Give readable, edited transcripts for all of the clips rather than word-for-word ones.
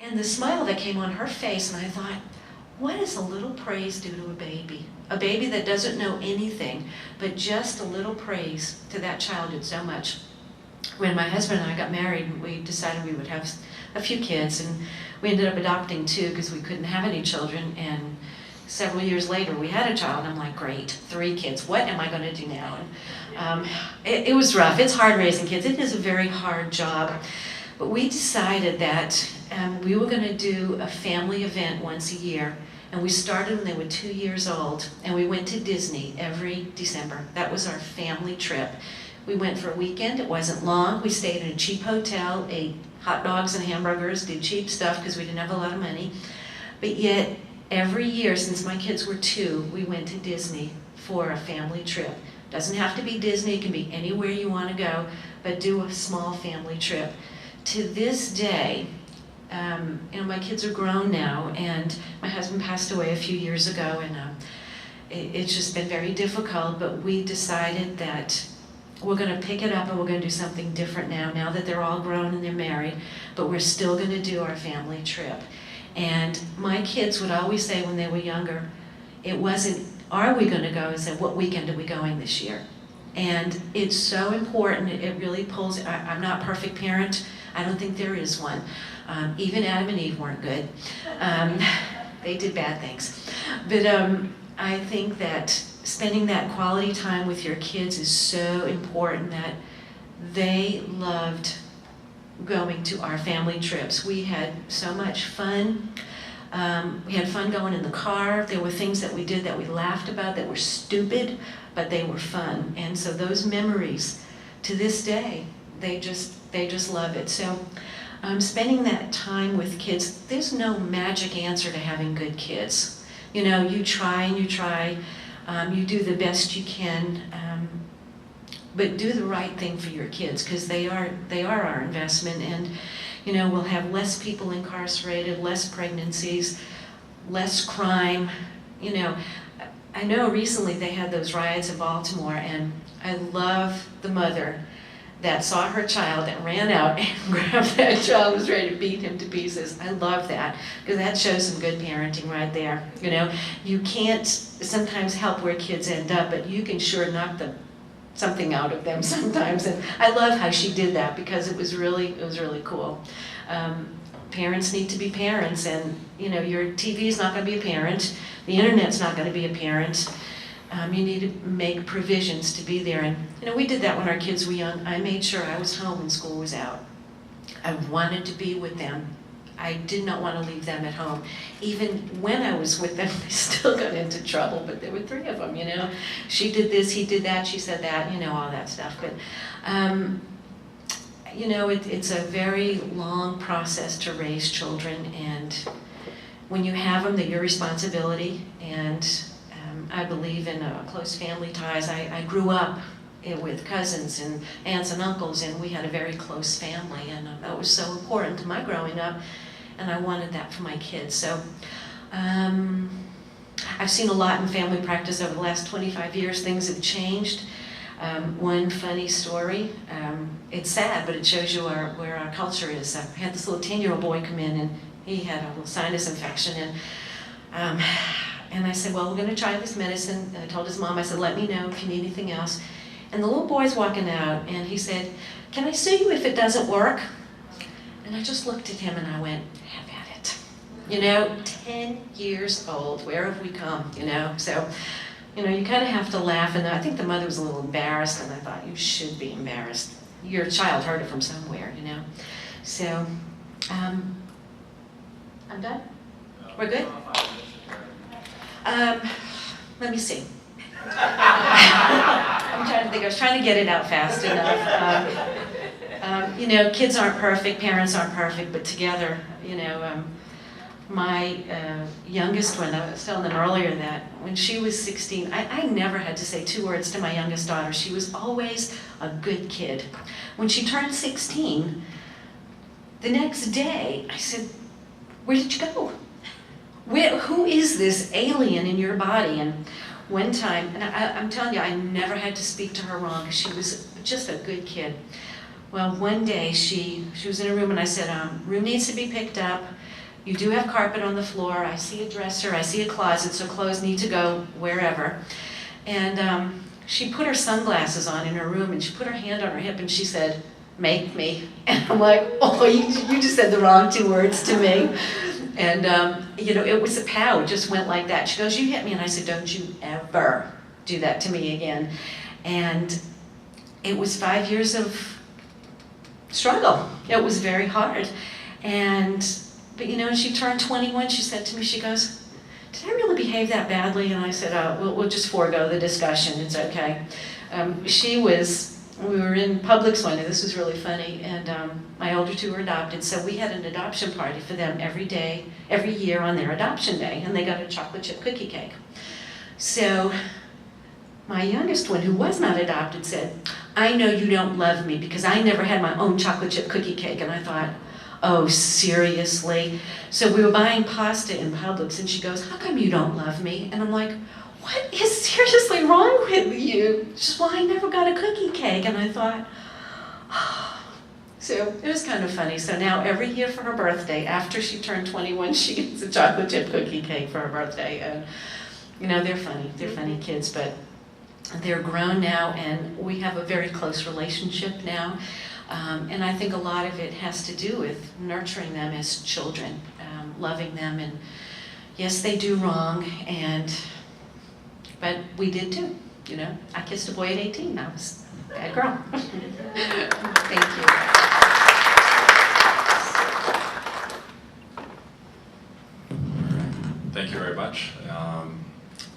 And the smile that came on her face, and I thought, what does a little praise do to a baby? A baby that doesn't know anything, but just a little praise to that child did so much. When my husband and I got married, we decided we would have a few kids, and we ended up adopting 2 because we couldn't have any children. And several years later, we had a child, and I'm like, great, 3 kids. What am I going to do now? And it was rough. It's hard raising kids. It is a very hard job. But we decided that we were going to do a family event once a year. And we started when they were 2 years old, and we went to Disney every December. That was our family trip. We went for a weekend. It wasn't long. We stayed in a cheap hotel, ate hot dogs and hamburgers, did cheap stuff because we didn't have a lot of money. But yet, every year since my kids were 2, we went to Disney for a family trip. Doesn't have to be Disney. It can be anywhere you want to go, but do a small family trip. To this day, my kids are grown now, and my husband passed away a few years ago, and it's just been very difficult, but we decided that we're going to pick it up and we're going to do something different now that they're all grown and they're married, but we're still going to do our family trip. And my kids would always say when they were younger, it wasn't, are we going to go? It said, what weekend are we going this year? And it's so important. It really pulls, I'm not a perfect parent. I don't think there is one. Even Adam and Eve weren't good. They did bad things. But I think that spending that quality time with your kids is so important, that they loved going to our family trips. We had so much fun. We had fun going in the car. There were things that we did that we laughed about that were stupid, but they were fun. And so those memories, to this day, they just love it. So spending that time with kids, there's no magic answer to having good kids. You know, you try and you try, you do the best you can, but do the right thing for your kids, because they are our investment. And you know, we'll have less people incarcerated, less pregnancies, less crime. You know, I know recently they had those riots in Baltimore, and I love the mother that saw her child and ran out and grabbed that child, was ready to beat him to pieces. I love that, because that shows some good parenting right there. You know, you can't sometimes help where kids end up, but you can sure knock something out of them sometimes. And I love how she did that, because it was really cool. Parents need to be parents, and you know, your TV is not going to be a parent, the internet's not going to be a parent. You need to make provisions to be there. And you know, we did that when our kids were young. I made sure I was home when school was out. I wanted to be with them. I did not want to leave them at home. Even when I was with them, they still got into trouble, but there were 3 of them, you know. She did this, he did that, she said that, you know, all that stuff. But, you know, it's a very long process to raise children, and when you have them, they're your responsibility. And I believe in close family ties. I grew up with cousins and aunts and uncles, and we had a very close family, and that was so important to my growing up, and I wanted that for my kids. So I've seen a lot in family practice over the last 25 years. Things have changed. One funny story, it's sad, but it shows you where our culture is. I had this little 10-year-old boy come in, and he had a little sinus infection, and I said, well, we're going to try this medicine. And I told his mom, I said, let me know if you need anything else. And the little boy's walking out, and he said, can I sue you if it doesn't work? And I just looked at him, and I went, have at it. You know, 10 years old, where have we come, you know? So, you know, you kind of have to laugh. And I think the mother was a little embarrassed, and I thought, you should be embarrassed. Your child heard it from somewhere, you know? So, I'm done? We're good? Let me see. I'm trying to think. I was trying to get it out fast enough. You know, kids aren't perfect, parents aren't perfect, but together, you know, my youngest one, I was telling them earlier that when she was 16, I never had to say 2 words to my youngest daughter. She was always a good kid. When she turned 16, the next day, I said, where did you go? Who is this alien in your body? And one time, and I'm telling you, I never had to speak to her wrong, because she was just a good kid. Well, one day she was in a room and I said, room needs to be picked up. You do have carpet on the floor. I see a dresser, I see a closet, so clothes need to go wherever. And she put her sunglasses on in her room and she put her hand on her hip and she said, "Make me." And I'm like, oh, you just said the wrong 2 words to me. And you know, it was a pow, it just went like that. She goes, "You hit me." And I said, "Don't you ever do that to me again." And it was 5 years of struggle. It was very hard. But you know, when she turned 21, she said to me, she goes, "Did I really behave that badly?" And I said, we'll just forego the discussion, it's okay. We were in Publix one day, this was really funny, and my older 2 were adopted, so we had an adoption party for them every year on their adoption day, and they got a chocolate chip cookie cake. So my youngest one, who was not adopted, said, "I know you don't love me because I never had my own chocolate chip cookie cake." And I thought, oh, seriously? So we were buying pasta in Publix, and she goes, "How come you don't love me?" And I'm like, what is seriously wrong with you? She says, "Well, I never got a cookie cake." And I thought, oh. So it was kind of funny. So now every year for her birthday, after she turned 21, she gets a chocolate chip cookie cake for her birthday. And you know, they're funny. They're funny kids, but they're grown now, and we have a very close relationship now. And I think a lot of it has to do with nurturing them as children, loving them. And yes, they do wrong, but we did too. You know, I kissed a boy at 18. I was a bad girl. Thank you. Thank you very much.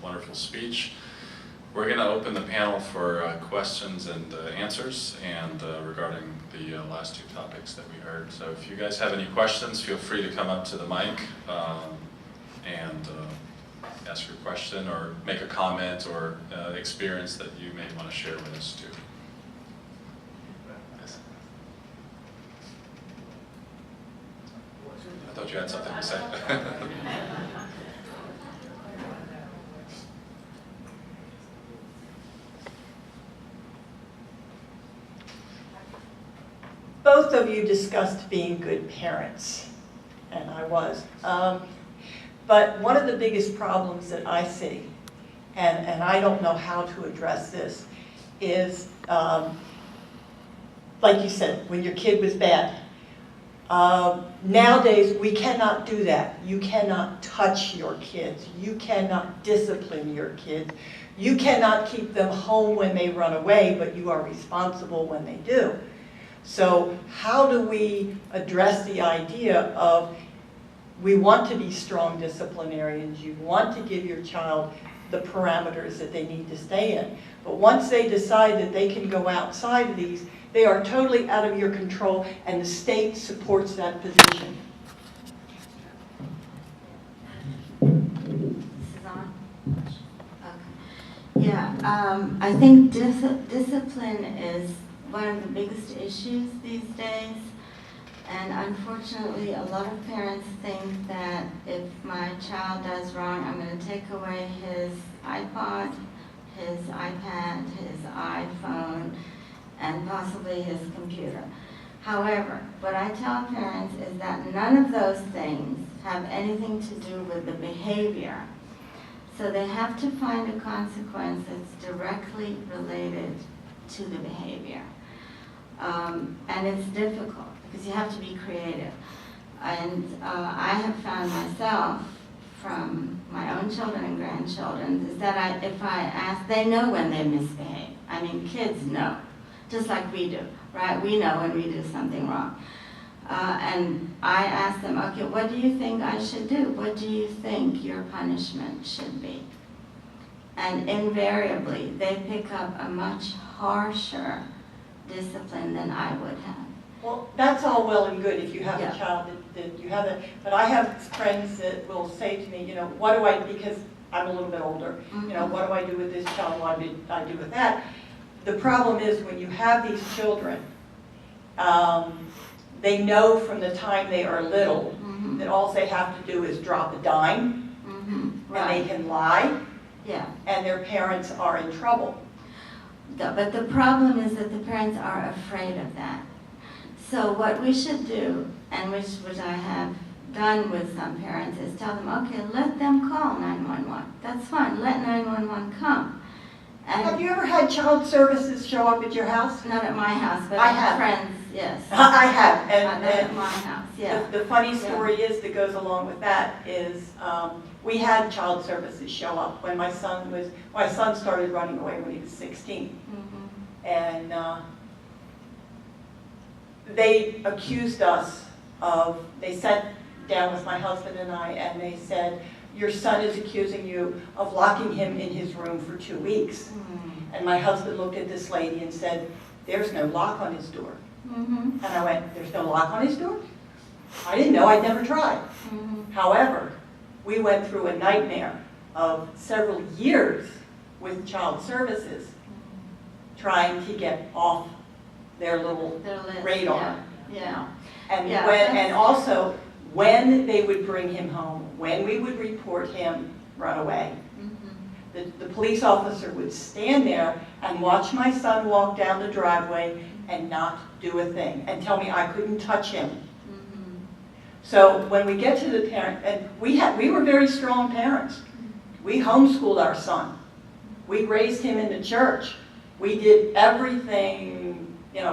Wonderful speech. We're going to open the panel for questions and answers, and regarding the last 2 topics that we heard. So if you guys have any questions, feel free to come up to the mic and ask your question or make a comment or experience that you may want to share with us too. Yes. I thought you had something to say. Both of you discussed being good parents, and I was. But one of the biggest problems that I see, and I don't know how to address this, is, like you said, when your kid was bad. Nowadays, we cannot do that. You cannot touch your kids. You cannot discipline your kids. You cannot keep them home when they run away, but you are responsible when they do. So how do we address the idea of, we want to be strong disciplinarians, you want to give your child the parameters that they need to stay in, but once they decide that they can go outside of these, they are totally out of your control, and the state supports that position. This is on? Okay. Yeah, I think discipline is one of the biggest issues these days, and unfortunately a lot of parents think that if my child does wrong, I'm going to take away his iPod, his iPad, his iPhone, and possibly his computer. However, what I tell parents is that none of those things have anything to do with the behavior. So they have to find a consequence that's directly related to the behavior. And it's difficult because you have to be creative. And I have found myself from my own children and grandchildren is that if I ask, they know when they misbehave. I mean, kids know, just like we do, right? We know when we do something wrong. And I ask them, okay, what do you think I should do? What do you think your punishment should be? And invariably, they pick up a much harsher discipline than I would have. Well, that's all well and good if you have Yeah. a child that you have it, but I have friends that will say to me, you know, what do I, because I'm a little bit older, you know, what do I do with this child, what do I do with that? The problem is when you have these children, they know from the time they are little that all they have to do is drop a dime, and they can lie, and their parents are in trouble. But the problem is that the parents are afraid of that. So what we should do, and which I have done with some parents, is tell them, okay, let them call 911. That's fine, let 911 come. And Have you ever had child services show up at your house? not at my house, but I at have. friends, yes. I have, Not at and my house, yeah. the funny story is that goes along with that is we had child services show up when my son started running away when he was 16. Mhm. And they accused us of, they sat down with my husband and I, and they said, your son is accusing you of locking him in his room for 2 weeks. Mhm. And my husband looked at this lady and said, there's no lock on his door. Mhm. And I went, there's no lock on his door? I didn't know, I'd never tried. Mhm. However, we went through a nightmare of several years with child services trying to get off their little Their list, radar. yeah. And Yeah, when, that's- and also, when they would bring him home, when we would report him run away, Mhm. the police officer would stand there and watch my son walk down the driveway and not do a thing, and tell me I couldn't touch him. Mhm. So when we get to the parent, and we were very strong parents. We homeschooled our son. We raised him in the church. We did everything,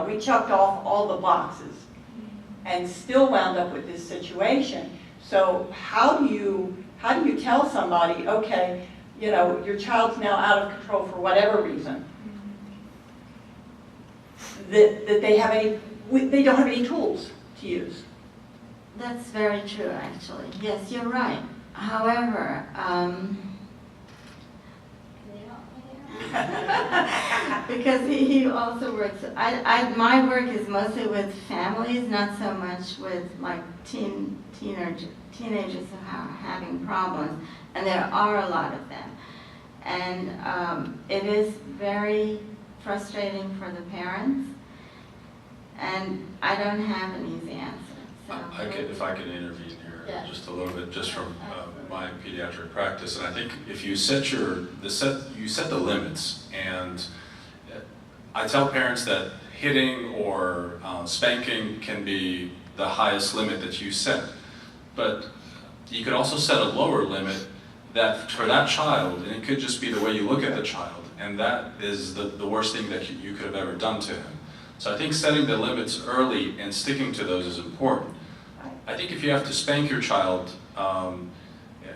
we checked off all the boxes and still wound up with this situation. So how do you tell somebody, okay, your child's now out of control for whatever reason, that they don't have any tools to use? That's very true, actually. Yes, you're right. However, because he also works, my work is mostly with families, not so much with like teenagers who are having problems, and there are a lot of them. And it is very frustrating for the parents, and I don't have an easy answer. So If I could intervene here Yeah. just a little bit, just from my pediatric practice, and I think if you set the limits, and I tell parents that hitting or spanking can be the highest limit that you set, but you could also set a lower limit that for that child, and it could just be the way you look at the child, and that is the worst thing that you could have ever done to him. So I think setting the limits early and sticking to those is important. I think if you have to spank your child,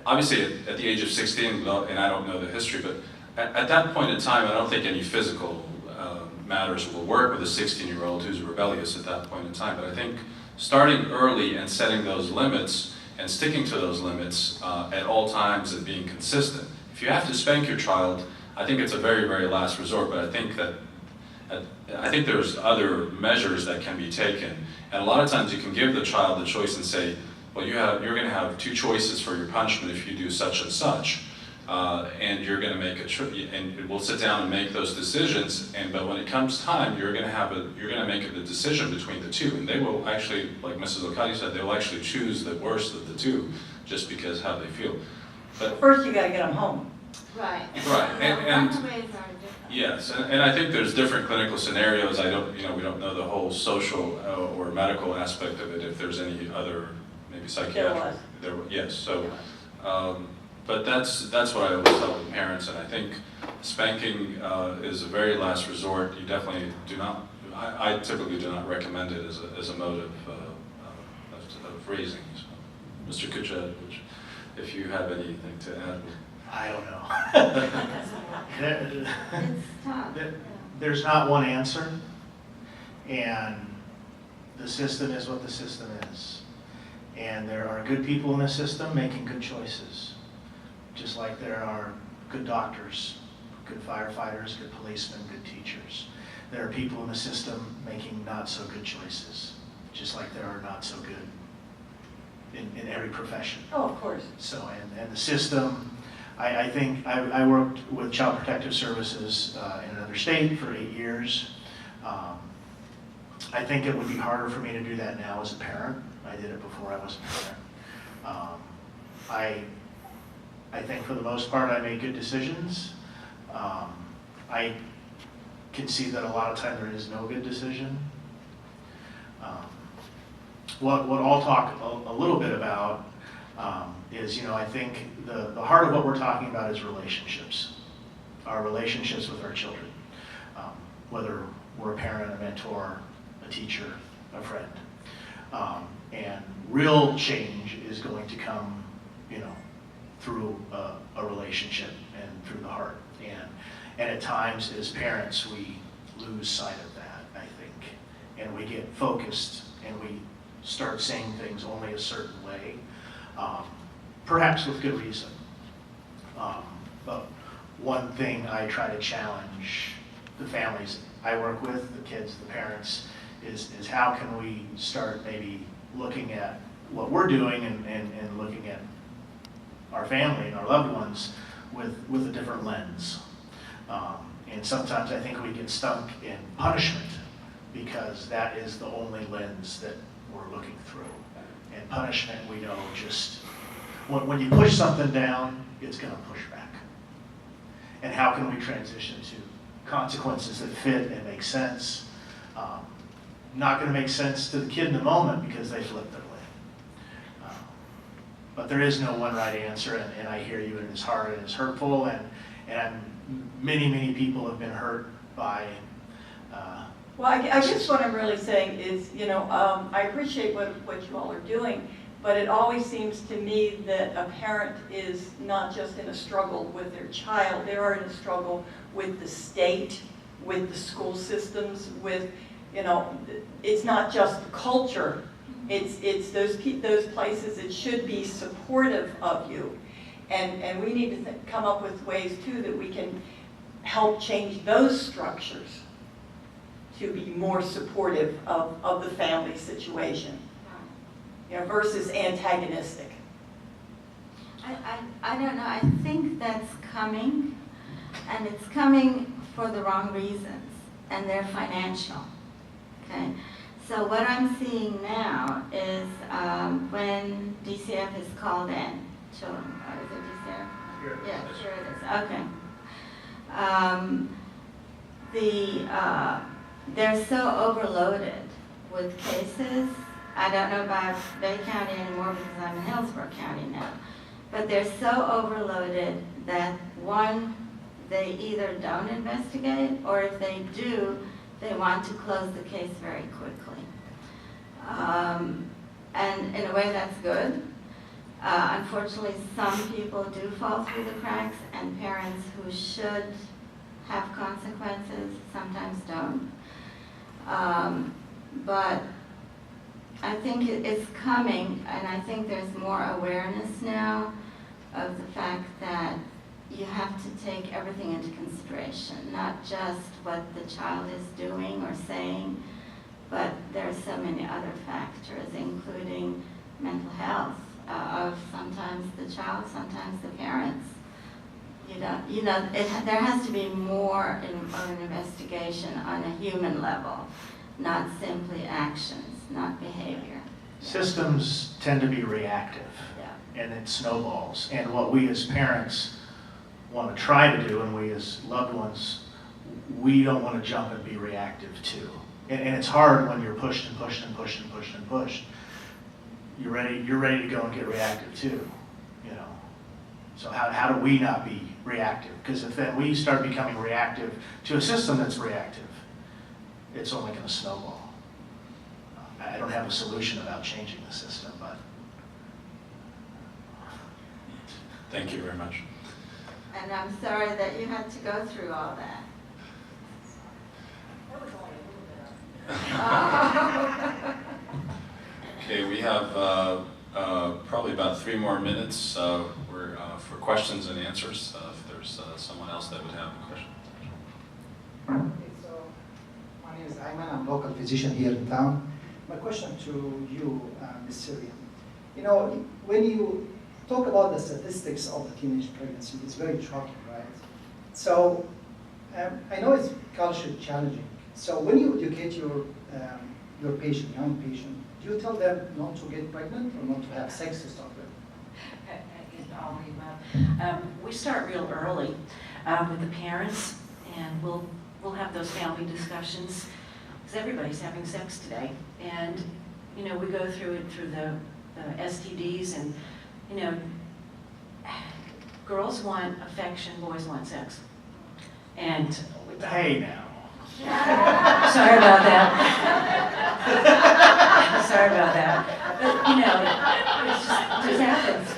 obviously at the age of 16, and I don't know the history, but at that point in time, I don't think any physical matters will work with a 16-year-old who's rebellious at that point in time. But I think starting early and setting those limits and sticking to those limits at all times and being consistent. If you have to spank your child, I think it's a very, very last resort, but I think there's other measures that can be taken. And a lot of times you can give the child the choice and say, well, you're going to have 2 choices for your punishment if you do such and such. And you're going to make and we'll sit down and make those decisions. But when it comes time, you're going to make the decision between the 2. And they will actually, like Mrs. Okadi said, they will actually choose the worst of the 2, just because how they feel. But First, you got to get them home. Right. Right, and Ways are different. yes, and I think there's different clinical scenarios. We don't know the whole social or medical aspect of it. If there's any other, maybe psychiatric. There was. Yes. So, but that's what I always tell the parents, and I think spanking is a very last resort. You definitely do not. I typically do not recommend it as a mode of raising. So, Mr. Kuchet, if you have anything to add. I don't know. It's tough. There's not one answer, and the system is what the system is. And there are good people in the system making good choices, just like there are good doctors, good firefighters, good policemen, good teachers. There are people in the system making not so good choices, just like there are not so good in every profession. Oh, of course. So, and the system, I think, I worked with Child Protective Services in another state for 8 years. I think it would be harder for me to do that now as a parent. I did it before I was a parent. I think for the most part I made good decisions. I can see that a lot of time there is no good decision. What I'll talk a little bit about is, I think the heart of what we're talking about is relationships. Our relationships with our children. Whether we're a parent, a mentor, a teacher, a friend. And real change is going to come, through a relationship and through the heart. And at times, as parents, we lose sight of that, I think. And we get focused and we start saying things only a certain way, perhaps with good reason. But one thing I try to challenge the families I work with, the kids, the parents, is how can we start maybe looking at what we're doing and looking at our family and our loved ones with a different lens. And sometimes I think we get stuck in punishment because that is the only lens that we're looking through. And punishment, we know, just when you push something down, it's going to push back. And how can we transition to consequences that fit and make sense? Not going to make sense to the kid in the moment because they flipped their lid. But there is no one right answer, and I hear you, and it's hard and it's hurtful, and many people have been hurt by. Well, I guess what I'm really saying is, I appreciate what you all are doing, but it always seems to me that a parent is not just in a struggle with their child, they are in a struggle with the state, with the school systems, with, it's not just the culture, it's those places that should be supportive of you. And we need to come up with ways, too, that we can help change those structures to be more supportive of the family situation, versus antagonistic. I don't know, I think that's coming, and it's coming for the wrong reasons, and they're financial, okay? So what I'm seeing now is when DCF is called in, children, is it DCF? Here. Yes, here it is, okay. They're so overloaded with cases. I don't know about Bay County anymore because I'm in Hillsborough County now. But they're so overloaded that one, they either don't investigate, or if they do, they want to close the case very quickly. And in a way that's good. Unfortunately, some people do fall through the cracks, and parents who should have consequences sometimes don't. But I think it's coming, and I think there's more awareness now of the fact that you have to take everything into consideration, not just what the child is doing or saying, but there are so many other factors, including mental health of sometimes the child, sometimes the parents. There has to be more of an investigation on a human level, not simply actions, not behavior. Systems tend to be reactive, and it snowballs. And what we as parents want to try to do, and we as loved ones, we don't want to jump and be reactive too. And it's hard when you're pushed and pushed and pushed and pushed and pushed. You're ready to go and get reactive too, So how do we not be reactive? Because if then we start becoming reactive to a system that's reactive, it's only going to snowball. I don't have a solution about changing the system, but. Thank you very much. And I'm sorry that you had to go through all that. That was only a little bit. Okay, we have probably about 3 more minutes for questions and answers. If there's someone else that would have a question. Okay, so my name is Ayman. I'm a local physician here in town. My question to you, Ms. Sylvia, when you talk about the statistics of the teenage pregnancy, it's very shocking, right? So I know it's culturally challenging. So when you educate your patient, young patient, do you tell them not to get pregnant or not to have sex to start with? We start real early with the parents, and we'll have those family discussions. because everybody's having sex today. And, you know, we go through it through the STDs, and, you know, girls want affection, boys want sex. And Hey now. sorry about that. Sorry about that. But, you know, it just happens.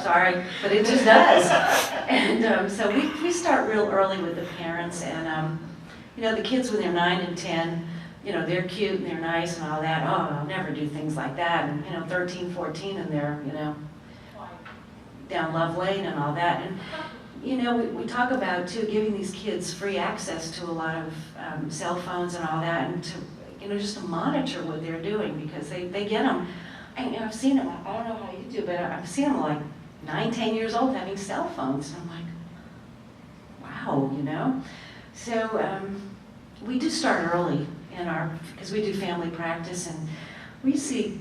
Sorry, but it just does. And so we start real early with the parents, and you know, the kids when they're 9 and 10, you know, they're cute and they're nice and all that. Oh, I'll never do things like that. And, you know, 13, 14, and they're, you know, down Love Lane and all that. And, you know, we talk about, too, giving these kids free access to a lot of cell phones and all that, and to, you know, just to monitor what they're doing, because they get them. I've seen them, I don't know how you do, but I've seen them like 9, 10 years old having cell phones. And I'm like, wow, you know? So we do start early in because we do family practice, and we see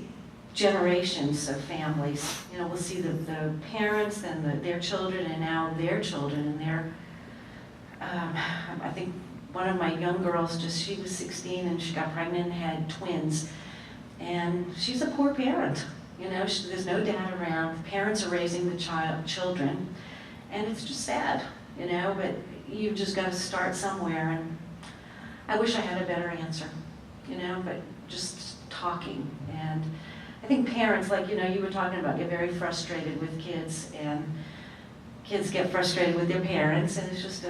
generations of families. You know, we'll see the parents and their children, and now their children, and their, I think one of my young girls, she was 16 and she got pregnant and had twins. And she's a poor parent, you know, there's no dad around, parents are raising the children, and it's just sad, you know, but you've just got to start somewhere, and I wish I had a better answer, you know, but just talking. And I think parents, like, you know, you were talking about, get very frustrated with kids, and kids get frustrated with their parents, and it's just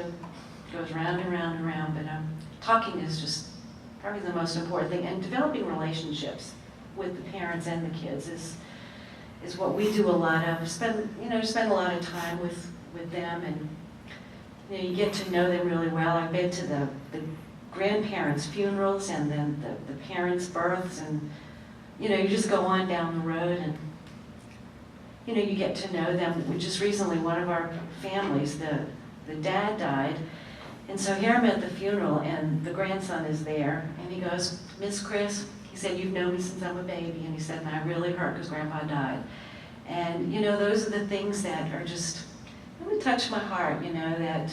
goes round and round and round, but talking is just probably the most important thing, and developing relationships with the parents and the kids is what we do a lot of. Spend a lot of time with them, and you know, you get to know them really well. I've been to the grandparents' funerals, and then the parents' births, and you know, you just go on down the road, and you know, you get to know them. Just recently, one of our families, the dad died. And so here I'm at the funeral, and the grandson is there, and he goes, "Miss Chris," he said, "you've known me since I'm a baby," and he said, "and I really hurt because Grandpa died." And, you know, those are the things that are just, really touch my heart, you know, that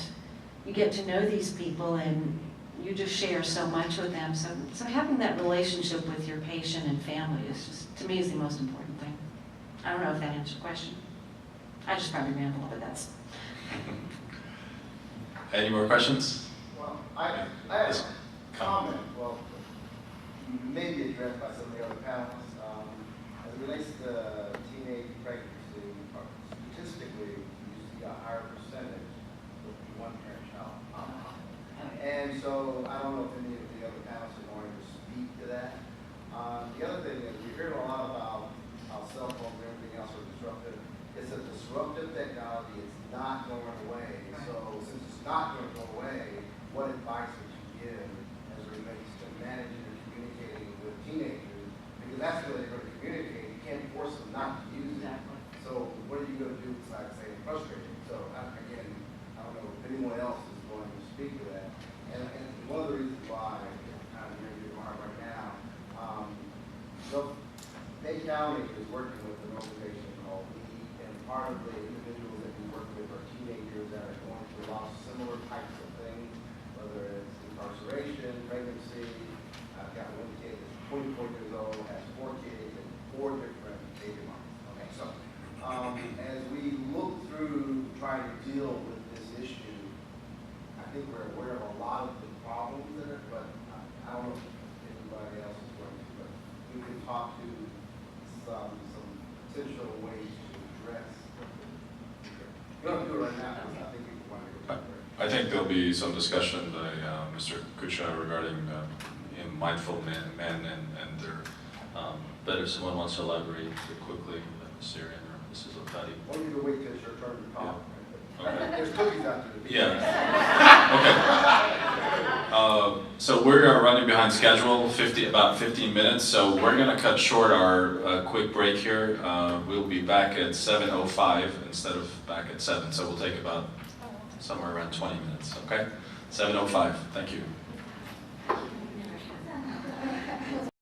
you get to know these people, and you just share so much with them. So having that relationship with your patient and family is just, to me, is the most important thing. I don't know if that answers your question. I just probably ramble, but that's... Any more questions? Well, I have a comment, well, maybe addressed by some of the other panelists. As it relates to teenage pregnancy, statistically, you see a higher percentage with one-parent child. And so I don't know if any of the other panelists are going to speak to that. The other thing is, we hear a lot about how cell phones and everything else are disruptive. It's a disruptive technology. It's not going away. So since it's not going to go away, what advice would you give as it relates to managing and communicating with teenagers? Because that's the way they're going to communicate. You can't force them not to use it. So what are you going to do besides saying frustrating? So again, I don't know if anyone else is going to speak to that. And one of the reasons why I'm kind of near your heart right now, Bay County is working with an organization called WE, and part of the individuals that we work with are teenagers that are going through a lot of similar types of things, whether it's incarceration, pregnancy. I've got one kid that's 24 years old, has 4 kids, and 4 different baby moms. Okay, so as we look through trying to deal with this issue, I think we're aware of a lot of the problems in it, but I don't know if anybody else is going to, but we can talk to some potential ways to address. We don't do it right now, because I think people want to go to it. I think there'll be some discussion by Mr. Kucha regarding mindful men and their, but if someone wants to elaborate quickly, Ms. Syrian or Mrs. Otadi. I want you to wait till it's your turn to talk. Yeah. Okay. There's cookies out there. Yeah. Okay. So we're running behind schedule, about 15 minutes, so we're going to cut short our quick break here. We'll be back at 7:05 instead of back at 7, so we'll take about somewhere around 20 minutes, okay? 7:05, thank you.